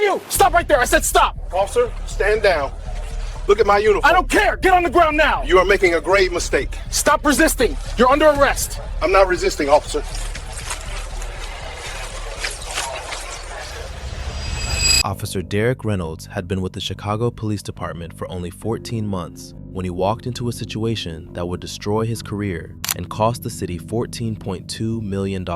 You! Stop right there! I said stop! Officer, stand down. Look at my uniform. I don't care! Get on the ground now! You are making a grave mistake. Stop resisting! You're under arrest! I'm not resisting, officer. Officer Derek Reynolds had been with the Chicago Police Department for only 14 months when he walked into a situation that would destroy his career and cost the city $14.2 million.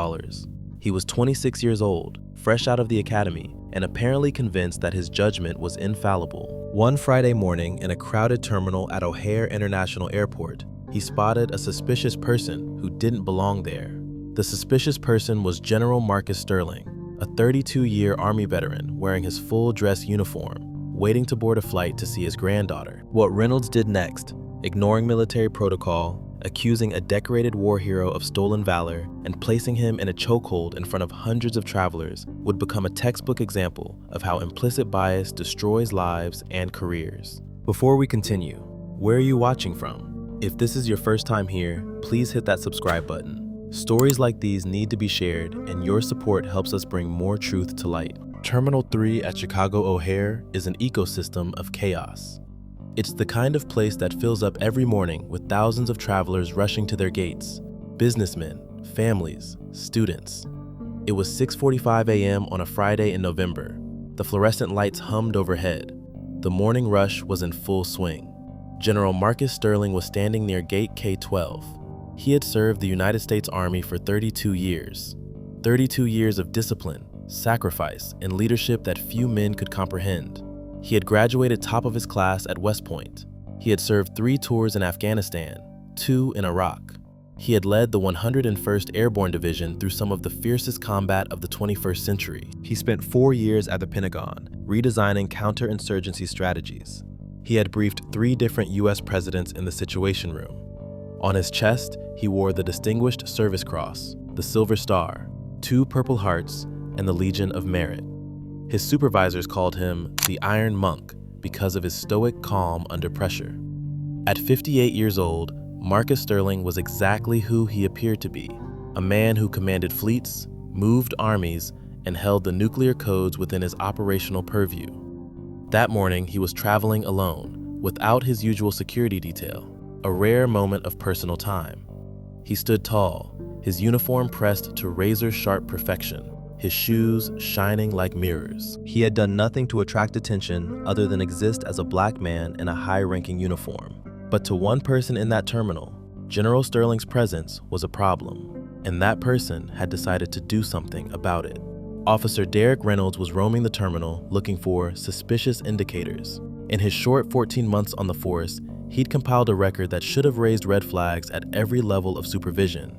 He was 26 years old, fresh out of the academy, and apparently convinced that his judgment was infallible. One Friday morning in a crowded terminal at O'Hare International Airport, he spotted a suspicious person who didn't belong there. The suspicious person was General Marcus Sterling, a 32-year Army veteran wearing his full-dress uniform, waiting to board a flight to see his granddaughter. What Reynolds did next, ignoring military protocol, accusing a decorated war hero of stolen valor, and placing him in a chokehold in front of hundreds of travelers, would become a textbook example of how implicit bias destroys lives and careers. Before we continue, where are you watching from? If this is your first time here, please hit that subscribe button. Stories like these need to be shared, and your support helps us bring more truth to light. Terminal 3 at Chicago O'Hare is an ecosystem of chaos. It's the kind of place that fills up every morning with thousands of travelers rushing to their gates, businessmen, families, students. It was 6:45 a.m. on a Friday in November. The fluorescent lights hummed overhead. The morning rush was in full swing. General Marcus Sterling was standing near Gate K-12. He had served the United States Army for 32 years. 32 years of discipline, sacrifice, and leadership that few men could comprehend. He had graduated top of his class at West Point. He had served 3 tours in Afghanistan, 2 in Iraq. He had led the 101st Airborne Division through some of the fiercest combat of the 21st century. He spent 4 years at the Pentagon, redesigning counterinsurgency strategies. He had briefed 3 different US presidents in the Situation Room. On his chest, he wore the Distinguished Service Cross, the Silver Star, 2 Purple Hearts, and the Legion of Merit. His supervisors called him the Iron Monk because of his stoic calm under pressure. At 58 years old, Marcus Sterling was exactly who he appeared to be, a man who commanded fleets, moved armies, and held the nuclear codes within his operational purview. That morning, he was traveling alone, without his usual security detail, a rare moment of personal time. He stood tall, his uniform pressed to razor-sharp perfection, his shoes shining like mirrors. He had done nothing to attract attention other than exist as a black man in a high-ranking uniform. But to one person in that terminal, General Sterling's presence was a problem, and that person had decided to do something about it. Officer Derek Reynolds was roaming the terminal looking for suspicious indicators. In his short 14 months on the force, he'd compiled a record that should have raised red flags at every level of supervision.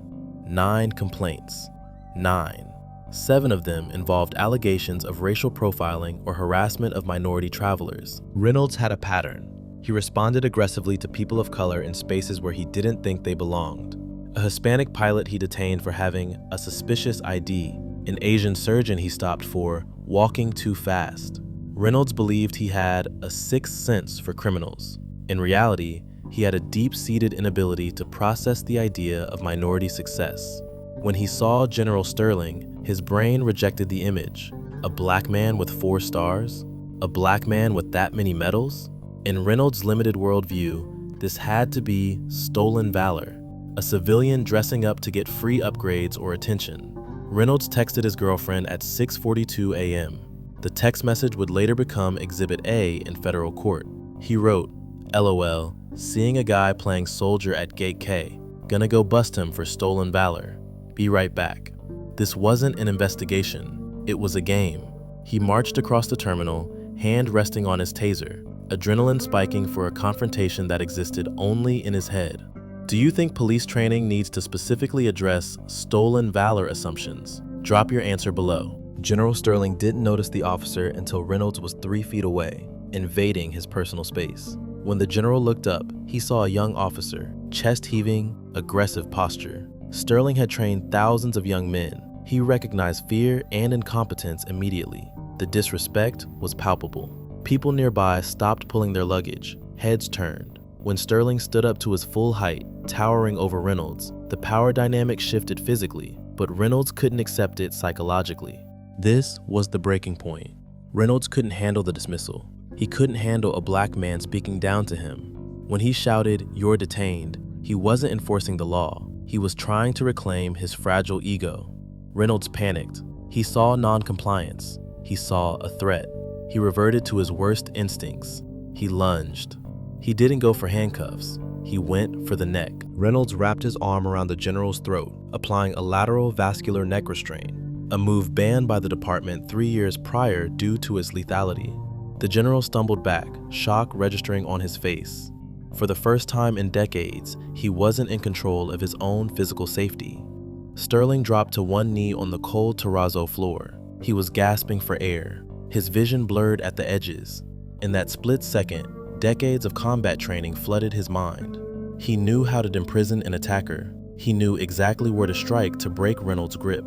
9 complaints. 9. 7 of them involved allegations of racial profiling or harassment of minority travelers. Reynolds had a pattern. He responded aggressively to people of color in spaces where he didn't think they belonged. A Hispanic pilot he detained for having a suspicious ID. An Asian surgeon he stopped for walking too fast. Reynolds believed he had a sixth sense for criminals. In reality, he had a deep-seated inability to process the idea of minority success. When he saw General Sterling, his brain rejected the image. A black man with 4 stars? A black man with that many medals? In Reynolds' limited worldview, this had to be stolen valor, a civilian dressing up to get free upgrades or attention. Reynolds texted his girlfriend at 6:42 a.m. The text message would later become Exhibit A in federal court. He wrote, "LOL, seeing a guy playing soldier at Gate K. Gonna go bust him for stolen valor. Be right back." This wasn't an investigation. It was a game. He marched across the terminal, hand resting on his taser, adrenaline spiking for a confrontation that existed only in his head. Do you think police training needs to specifically address stolen valor assumptions? Drop your answer below. General Sterling didn't notice the officer until Reynolds was 3 feet away, invading his personal space. When the general looked up, he saw a young officer, chest heaving, aggressive posture. Sterling had trained thousands of young men. He recognized fear and incompetence immediately. The disrespect was palpable. People nearby stopped pulling their luggage, heads turned. When Sterling stood up to his full height, towering over Reynolds, the power dynamic shifted physically, but Reynolds couldn't accept it psychologically. This was the breaking point. Reynolds couldn't handle the dismissal. He couldn't handle a black man speaking down to him. When he shouted, "You're detained," he wasn't enforcing the law. He was trying to reclaim his fragile ego. Reynolds panicked. He saw non-compliance. He saw a threat. He reverted to his worst instincts. He lunged. He didn't go for handcuffs. He went for the neck. Reynolds wrapped his arm around the general's throat, applying a lateral vascular neck restraint, a move banned by the department 3 years prior due to its lethality. The general stumbled back, shock registering on his face. For the first time in decades, he wasn't in control of his own physical safety. Sterling dropped to one knee on the cold terrazzo floor. He was gasping for air. His vision blurred at the edges. In that split second, decades of combat training flooded his mind. He knew how to imprison an attacker. He knew exactly where to strike to break Reynolds' grip.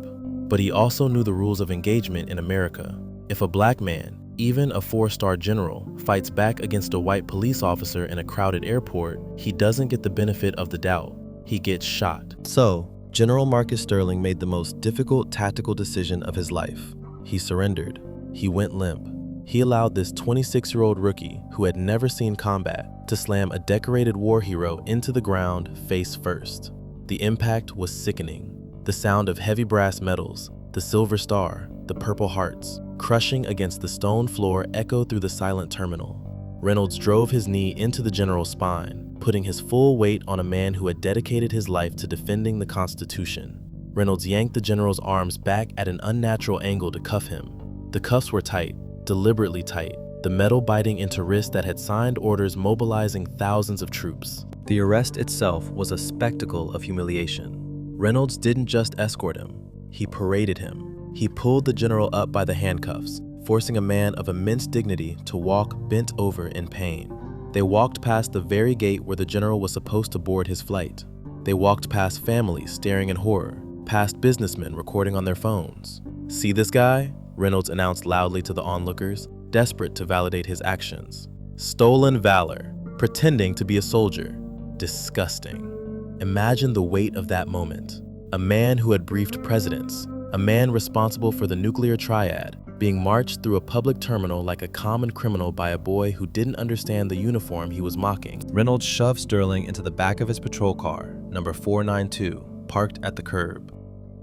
But he also knew the rules of engagement in America. If a black man, even a 4-star general, fights back against a white police officer in a crowded airport, he doesn't get the benefit of the doubt. He gets shot. So, General Marcus Sterling made the most difficult tactical decision of his life. He surrendered. He went limp. He allowed this 26-year-old rookie who had never seen combat to slam a decorated war hero into the ground face first. The impact was sickening. The sound of heavy brass metals, the silver star, the purple hearts, crushing against the stone floor echoed through the silent terminal. Reynolds drove his knee into the general's spine, putting his full weight on a man who had dedicated his life to defending the Constitution. Reynolds yanked the general's arms back at an unnatural angle to cuff him. The cuffs were tight, deliberately tight, the metal biting into wrists that had signed orders mobilizing thousands of troops. The arrest itself was a spectacle of humiliation. Reynolds didn't just escort him, he paraded him. He pulled the general up by the handcuffs, forcing a man of immense dignity to walk bent over in pain. They walked past the very gate where the general was supposed to board his flight. They walked past families staring in horror, past businessmen recording on their phones. "See this guy?" Reynolds announced loudly to the onlookers, desperate to validate his actions. "Stolen valor, pretending to be a soldier. Disgusting." Imagine the weight of that moment. A man who had briefed presidents, a man responsible for the nuclear triad, being marched through a public terminal like a common criminal by a boy who didn't understand the uniform he was mocking. Reynolds shoved Sterling into the back of his patrol car, number 492, parked at the curb.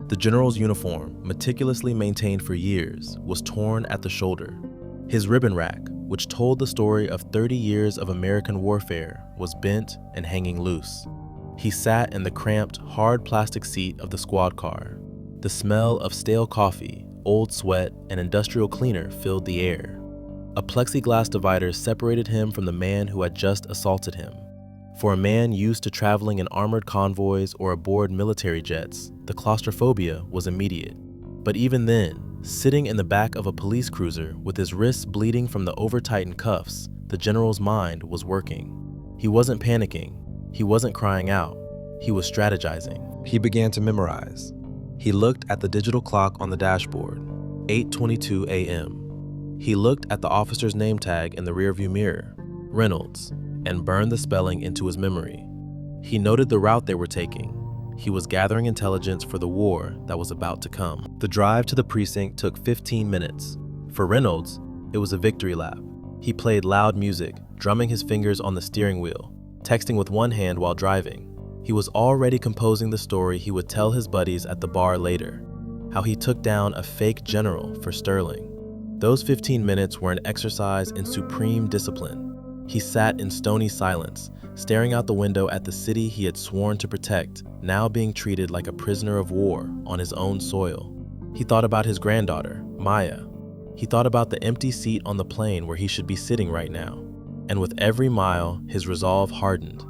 The general's uniform, meticulously maintained for years, was torn at the shoulder. His ribbon rack, which told the story of 30 years of American warfare, was bent and hanging loose. He sat in the cramped, hard plastic seat of the squad car. The smell of stale coffee, old sweat, and industrial cleaner filled the air. A plexiglass divider separated him from the man who had just assaulted him. For a man used to traveling in armored convoys or aboard military jets, the claustrophobia was immediate. But even then, sitting in the back of a police cruiser with his wrists bleeding from the over-tightened cuffs, the general's mind was working. He wasn't panicking. He wasn't crying out. He was strategizing. He began to memorize. He looked at the digital clock on the dashboard, 8:22 a.m. He looked at the officer's name tag in the rearview mirror, Reynolds, and burned the spelling into his memory. He noted the route they were taking. He was gathering intelligence for the war that was about to come. The drive to the precinct took 15 minutes. For Reynolds, it was a victory lap. He played loud music, drumming his fingers on the steering wheel, texting with one hand while driving. He was already composing the story he would tell his buddies at the bar later, how he took down a fake general for Sterling. Those 15 minutes were an exercise in supreme discipline. He sat in stony silence, staring out the window at the city he had sworn to protect, now being treated like a prisoner of war on his own soil. He thought about his granddaughter, Maya. He thought about the empty seat on the plane where he should be sitting right now. And with every mile, his resolve hardened.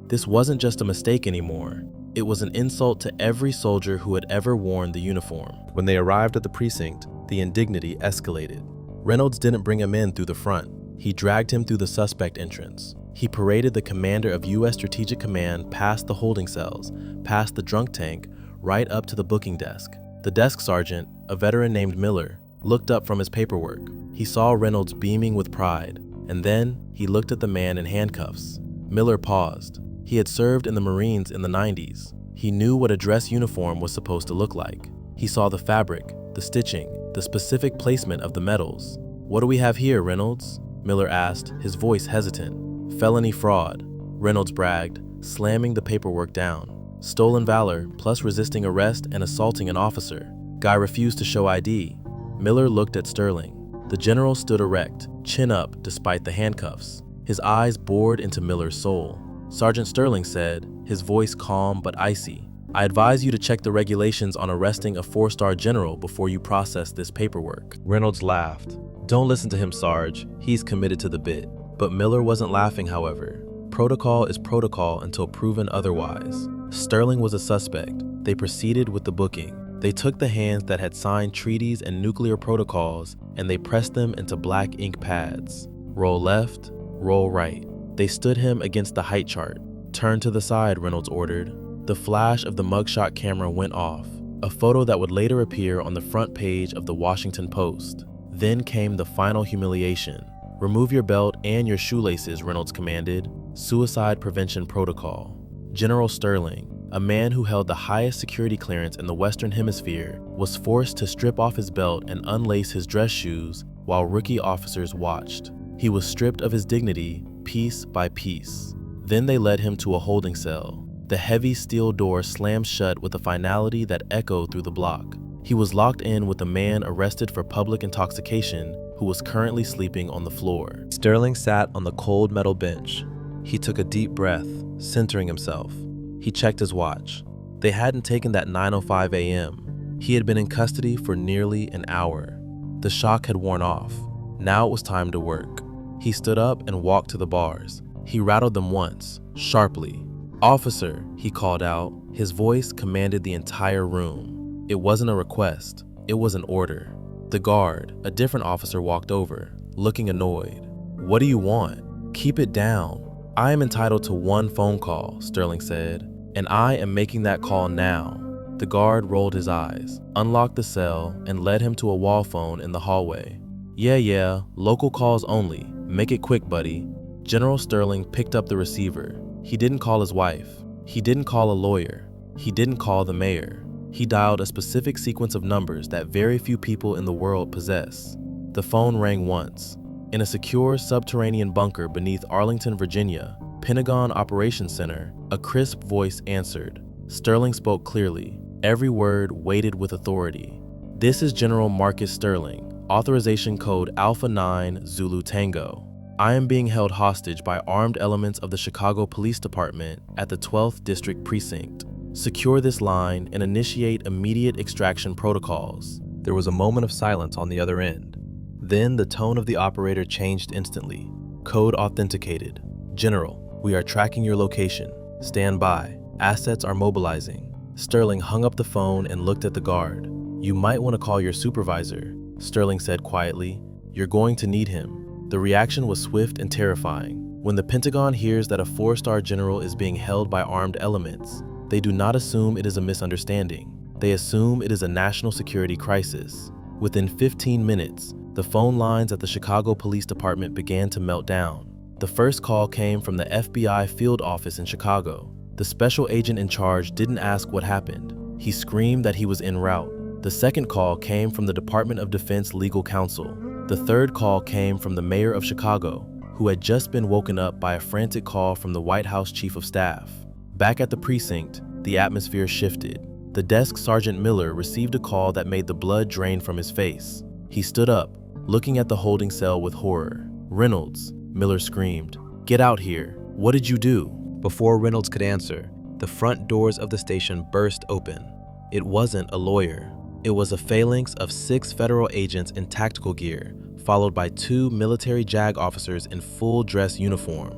This wasn't just a mistake anymore. It was an insult to every soldier who had ever worn the uniform. When they arrived at the precinct, the indignity escalated. Reynolds didn't bring him in through the front. He dragged him through the suspect entrance. He paraded the commander of U.S. Strategic Command past the holding cells, past the drunk tank, right up to the booking desk. The desk sergeant, a veteran named Miller, looked up from his paperwork. He saw Reynolds beaming with pride, and then he looked at the man in handcuffs. Miller paused. He had served in the Marines in the 90s. He knew what a dress uniform was supposed to look like. He saw the fabric, the stitching, the specific placement of the medals. "What do we have here, Reynolds?" Miller asked, his voice hesitant. "Felony fraud," Reynolds bragged, slamming the paperwork down. "Stolen valor, plus resisting arrest and assaulting an officer. Guy refused to show ID." Miller looked at Sterling. The general stood erect, chin up despite the handcuffs. His eyes bored into Miller's soul. Sergeant Sterling said, his voice calm but icy, "I advise you to check the regulations on arresting a 4-star general before you process this paperwork." Reynolds laughed. "Don't listen to him, Sarge. He's committed to the bit." But Miller wasn't laughing, however. Protocol is protocol until proven otherwise. Sterling was a suspect. They proceeded with the booking. They took the hands that had signed treaties and nuclear protocols and they pressed them into black ink pads. Roll left, roll right. They stood him against the height chart. "Turn to the side," Reynolds ordered. The flash of the mugshot camera went off, a photo that would later appear on the front page of the Washington Post. Then came the final humiliation. "Remove your belt and your shoelaces," Reynolds commanded. Suicide prevention protocol. General Sterling, a man who held the highest security clearance in the Western Hemisphere, was forced to strip off his belt and unlace his dress shoes while rookie officers watched. He was stripped of his dignity piece by piece. Then they led him to a holding cell. The heavy steel door slammed shut with a finality that echoed through the block. He was locked in with a man arrested for public intoxication who was currently sleeping on the floor. Sterling sat on the cold metal bench. He took a deep breath, centering himself. He checked his watch. They hadn't taken that 9:05 a.m. He had been in custody for nearly an hour. The shock had worn off. Now it was time to work. He stood up and walked to the bars. He rattled them once, sharply. "Officer," he called out. His voice commanded the entire room. It wasn't a request, it was an order. The guard, a different officer, walked over, looking annoyed. "What do you want?" "Keep it down. I am entitled to one phone call," Sterling said, "and I am making that call now." The guard rolled his eyes, unlocked the cell, and led him to a wall phone in the hallway. Yeah, local calls only. Make it quick, buddy." General Sterling picked up the receiver. He didn't call his wife. He didn't call a lawyer. He didn't call the mayor. He dialed a specific sequence of numbers that very few people in the world possess. The phone rang once. In a secure subterranean bunker beneath Arlington, Virginia, Pentagon Operations Center, a crisp voice answered. Sterling spoke clearly, every word weighted with authority. "This is General Marcus Sterling, authorization code Alpha 9 Zulu Tango. I am being held hostage by armed elements of the Chicago Police Department at the 12th District Precinct. Secure this line and initiate immediate extraction protocols." There was a moment of silence on the other end. Then the tone of the operator changed instantly. "Code authenticated. General, we are tracking your location. Stand by. Assets are mobilizing." Sterling hung up the phone and looked at the guard. "You might want to call your supervisor," Sterling said quietly. "You're going to need him." The reaction was swift and terrifying. When the Pentagon hears that a 4-star general is being held by armed elements, they do not assume it is a misunderstanding. They assume it is a national security crisis. Within 15 minutes, the phone lines at the Chicago Police Department began to melt down. The first call came from the FBI field office in Chicago. The special agent in charge didn't ask what happened. He screamed that he was en route. The second call came from the Department of Defense Legal Counsel. The third call came from the mayor of Chicago, who had just been woken up by a frantic call from the White House Chief of Staff. Back at the precinct, the atmosphere shifted. The desk sergeant Miller received a call that made the blood drain from his face. He stood up, looking at the holding cell with horror. "Reynolds," Miller screamed. "Get out here. What did you do?" Before Reynolds could answer, the front doors of the station burst open. It wasn't a lawyer. It was a phalanx of 6 federal agents in tactical gear, followed by 2 military JAG officers in full dress uniform.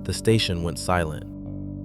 The station went silent.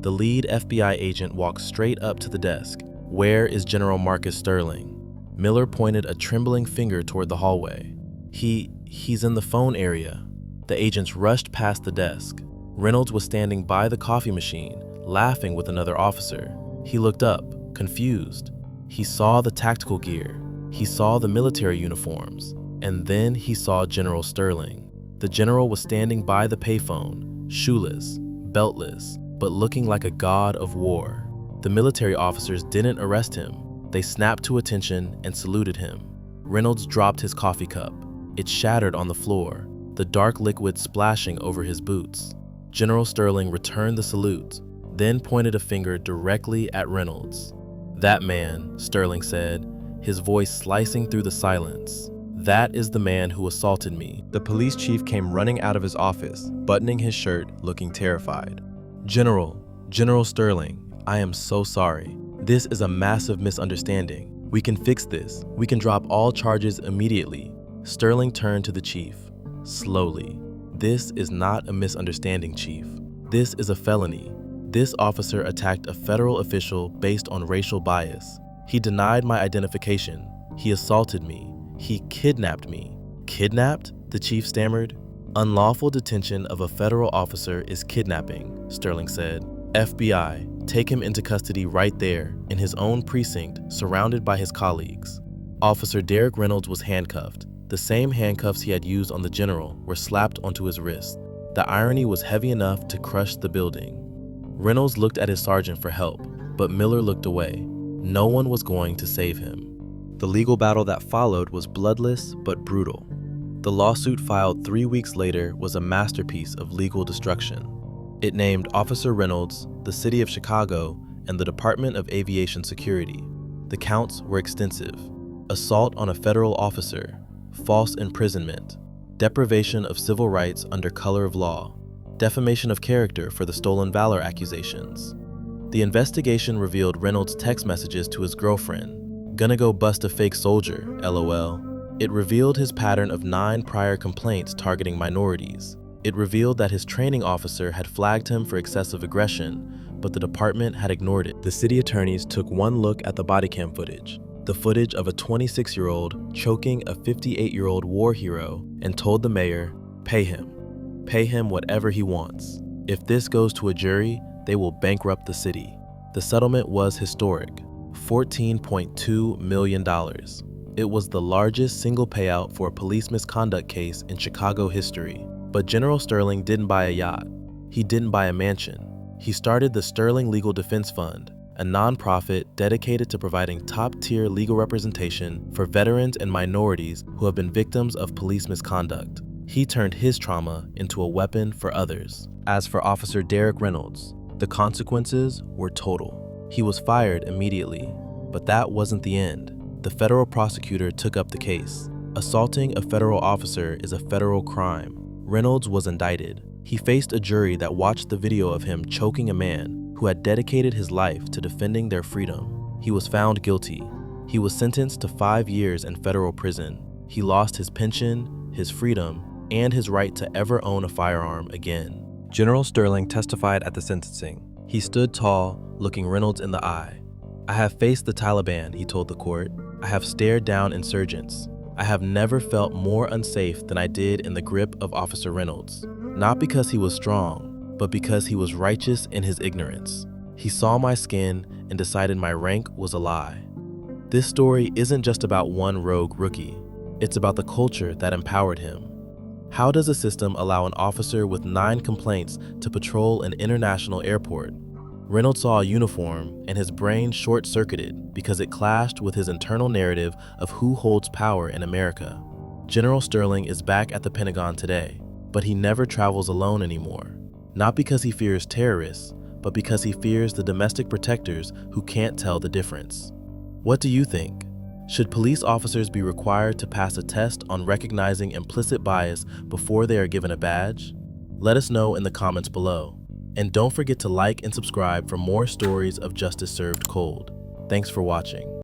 The lead FBI agent walked straight up to the desk. "Where is General Marcus Sterling?" Miller pointed a trembling finger toward the hallway. He's in the phone area." The agents rushed past the desk. Reynolds was standing by the coffee machine, laughing with another officer. He looked up, confused. He saw the tactical gear. He saw the military uniforms. And then he saw General Sterling. The general was standing by the payphone, shoeless, beltless, but looking like a god of war. The military officers didn't arrest him. They snapped to attention and saluted him. Reynolds dropped his coffee cup. It shattered on the floor, the dark liquid splashing over his boots. General Sterling returned the salute, then pointed a finger directly at Reynolds. "That man," Sterling said, his voice slicing through the silence. "That is the man who assaulted me." The police chief came running out of his office, buttoning his shirt, looking terrified. General Sterling, I am so sorry. This is a massive misunderstanding. We can fix this. We can drop all charges immediately." Sterling turned to the chief. Slowly. "This is not a misunderstanding, Chief. This is a felony. This officer attacked a federal official based on racial bias. He denied my identification. He assaulted me. He kidnapped me." "Kidnapped?" the chief stammered. "Unlawful detention of a federal officer is kidnapping," Sterling said. "FBI, take him into custody right there, in his own precinct, surrounded by his colleagues." Officer Derek Reynolds was handcuffed. The same handcuffs he had used on the general were slapped onto his wrists. The irony was heavy enough to crush the building. Reynolds looked at his sergeant for help, but Miller looked away. No one was going to save him. The legal battle that followed was bloodless but brutal. The lawsuit filed 3 weeks later was a masterpiece of legal destruction. It named Officer Reynolds, the City of Chicago, and the Department of Aviation Security. The counts were extensive: assault on a federal officer, false imprisonment, deprivation of civil rights under color of law, defamation of character for the stolen Valor accusations. The investigation revealed Reynolds' text messages to his girlfriend, "Gonna go bust a fake soldier, LOL." It revealed his pattern of 9 prior complaints targeting minorities. It revealed that his training officer had flagged him for excessive aggression, but the department had ignored it. The city attorneys took one look at the body cam footage, the footage of a 26-year-old choking a 58-year-old war hero, and told the mayor, "Pay him. Pay him whatever he wants. If this goes to a jury, they will bankrupt the city." The settlement was historic: $14.2 million. It was the largest single payout for a police misconduct case in Chicago history. But General Sterling didn't buy a yacht. He didn't buy a mansion. He started the Sterling Legal Defense Fund, a nonprofit dedicated to providing top-tier legal representation for veterans and minorities who have been victims of police misconduct. He turned his trauma into a weapon for others. As for Officer Derek Reynolds, the consequences were total. He was fired immediately, but that wasn't the end. The federal prosecutor took up the case. Assaulting a federal officer is a federal crime. Reynolds was indicted. He faced a jury that watched the video of him choking a man who had dedicated his life to defending their freedom. He was found guilty. He was sentenced to 5 years in federal prison. He lost his pension, his freedom, and his right to ever own a firearm again. General Sterling testified at the sentencing. He stood tall, looking Reynolds in the eye. "I have faced the Taliban," he told the court. "I have stared down insurgents. I have never felt more unsafe than I did in the grip of Officer Reynolds. Not because he was strong, but because he was righteous in his ignorance. He saw my skin and decided my rank was a lie." This story isn't just about one rogue rookie. It's about the culture that empowered him. How does a system allow an officer with 9 complaints to patrol an international airport? Reynolds saw a uniform and his brain short-circuited because it clashed with his internal narrative of who holds power in America. General Sterling is back at the Pentagon today, but he never travels alone anymore. Not because he fears terrorists, but because he fears the domestic protectors who can't tell the difference. What do you think? Should police officers be required to pass a test on recognizing implicit bias before they are given a badge? Let us know in the comments below. And don't forget to like and subscribe for more stories of justice served cold. Thanks for watching.